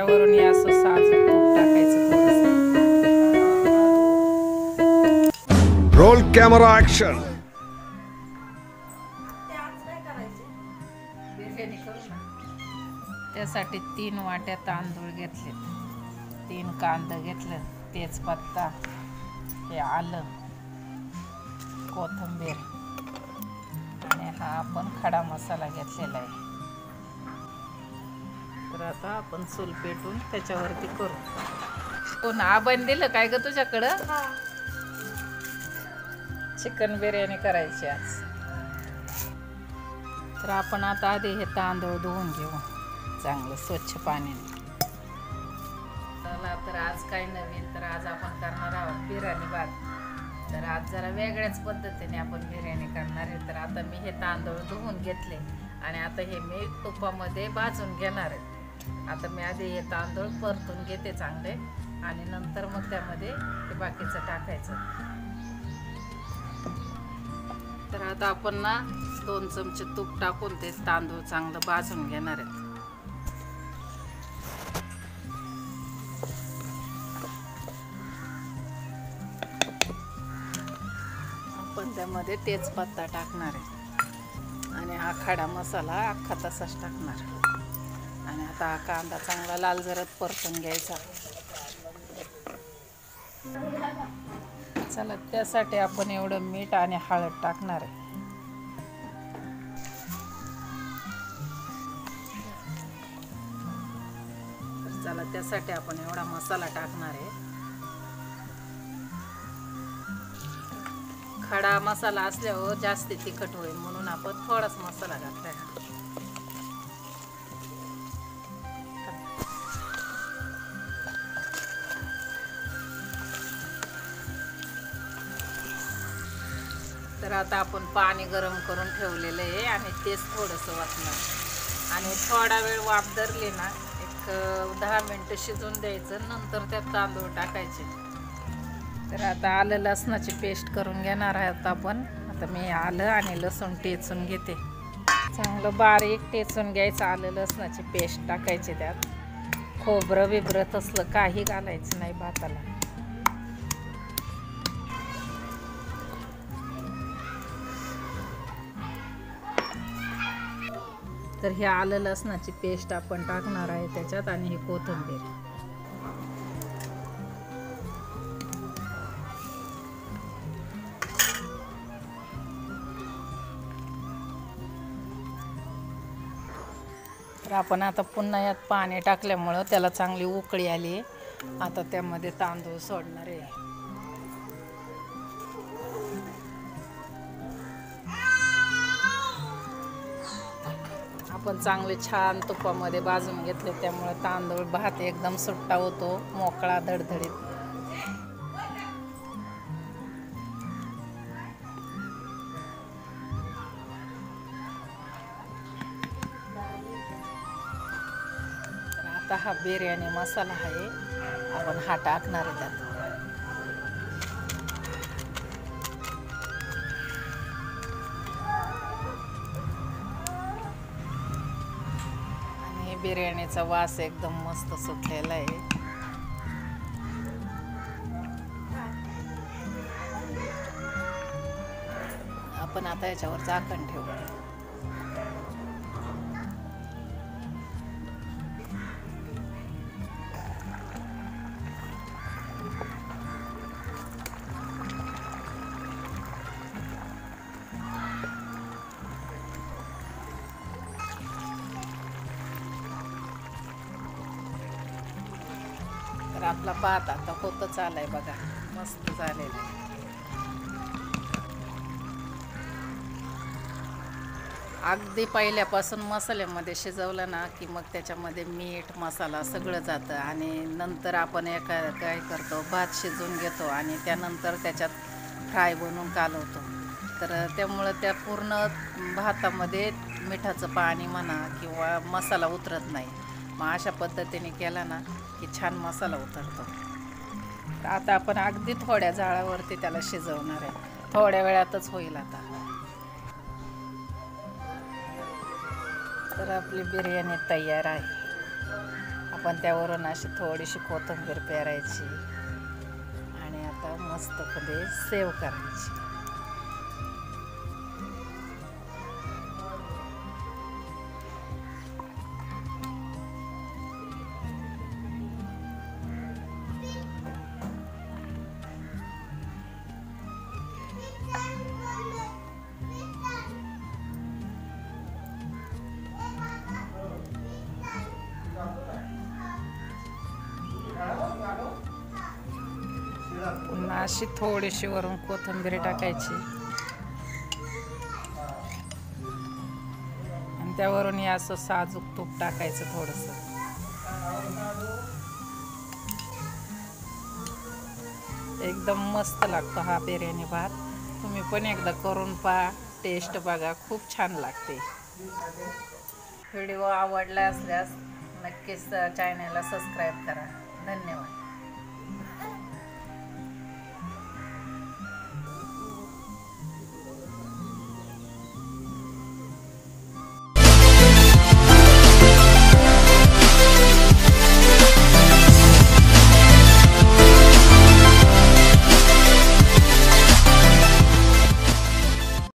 त्याच्यावरून हे असं साजूक तूप टाकायचं थोडंसं. Roll camera action. बिर्याणी करू ना. त्यासाठी 3 वाट्या तांदूळ घेतले, 3 कांदा घेतले, तेजपत्ता, हे आलं, कोथिंबीर आणि हा आपण खडा मसाला घेतलेला आहे. तर आता आपण चूल पेटून त्याच्यावरती करू. कोण आबाने दिलं काय ग तुझ्याकडं? चिकन बिर्याणी करायची आज. तर आपण आता आधी हे तांदूळ धुवून घेऊ चांगलं स्वच्छ पाण्याने. चला तर आज काय नवीन, तर आज आपण करणार आहोत बिर्याणी भात. तर आज जरा वेगळ्याच पद्धतीने आपण बिर्याणी करणार आहे. तर आता मी हे तांदूळ धुवून घेतले आणि आता हे मी तुपामध्ये भाजून घेणार आहे. आता मी आधी हे तांदूळ परतून घेते चांगले आणि नंतर मग त्यामध्ये हे बाकीचं टाकायचं. तर आता आपण ना 2 चमचे तूप टाकून ते तांदूळ चांगलं भाजून घेणार आहेत. आपण त्यामध्ये तेजपत्ता टाकणार आहे आणि हा खडा मसाला अख्खा तसाच टाकणार. आणि आता हा कांदा चांगला लाल जरद परतून घ्यायचा. चला त्यासाठी आपण एवढं मीठ आणि हळद टाकणार आहे. तर चला त्यासाठी आपण एवढा मसाला टाकणार आहे. खडा मसाला असल्यावर जास्त तिखट होईल म्हणून आपण थोडाच मसाला घातलाय. तर आता आपण पाणी गरम करून ठेवलेलं आहे आणि तेच थोडंसं वाटणार आणि थोडा वेळ वाफ धरली ना, एक 10 मिनटं शिजून द्यायचं. नंतर त्यात तांदूळ टाकायचे. तर आता आलं लसणाची पेस्ट करून घेणार आहोत आपण. आता मी आलं आणि लसूण टेचून घेते. चांगलं बारीक टेचून घ्यायचं. आलं लसणाची पेस्ट टाकायची त्यात. खोबरं बिबरं तसलं काही घालायचं नाही भाताला. तर हे आलं लसणाची पेस्ट आपण टाकणार आहे त्याच्यात आणि हे कोथिंबीर. तर आपण आता पुन्हा यात पाणी टाकल्यामुळं त्याला चांगली उकळी आली. आता त्यामध्ये तांदूळ सोडणार आहे. आपण चांगले छान तुपामध्ये भाजून घेतले त्यामुळे तांदूळ भात एकदम सुट्टा होतो, मोकळा धडधडीत. तर आता हा बिर्याणी मसाला आहे, आपण हा टाकणार आहे त्यात. बिर्याणीचा वास एकदम मस्त सुटलेला आहे. आपण आता याच्यावर झाकण ठेवू. आपला भात आता होतच आलाय बघा, मस्त झालेला आहे. अगदी पहिल्यापासून मसाल्यामध्ये शिजवलं ना की मग त्याच्यामध्ये मीठ मसाला सगळं जातं आणि नंतर आपण काय करतो, भात शिजवून घेतो आणि त्यानंतर त्याच्यात फ्राय बनवून कालवतो. तर त्यामुळं त्या पूर्ण भातामध्ये मिठाचं पाणी म्हणा किंवा मसाला उतरत नाही. मग अशा पद्धतीने केला ना की छान मसाला उतरतो. तर आता आपण अगदी थोड्या जाळावरती त्याला शिजवणार आहे. थोड्या वेळातच होईल आता. तर आपली बिर्याणी तयार आहे. आपण त्यावरून अशी थोडीशी कोथिंबीर पेरायची आणि आता मस्तपणे सेव करायची. पुन्हा अशी थोडीशी वरून कोथिंबीर टाकायची आणि त्यावरून हे असं साजूक तूप टाकायचं थोडंसं. एकदम मस्त लागतो हा बिर्याणी भात. तुम्ही पण एकदा करून पहा, टेस्ट बघा, खूप छान लागते. व्हिडिओ आवडला असल्यास नक्कीच चॅनलला सबस्क्राईब करा. धन्यवाद.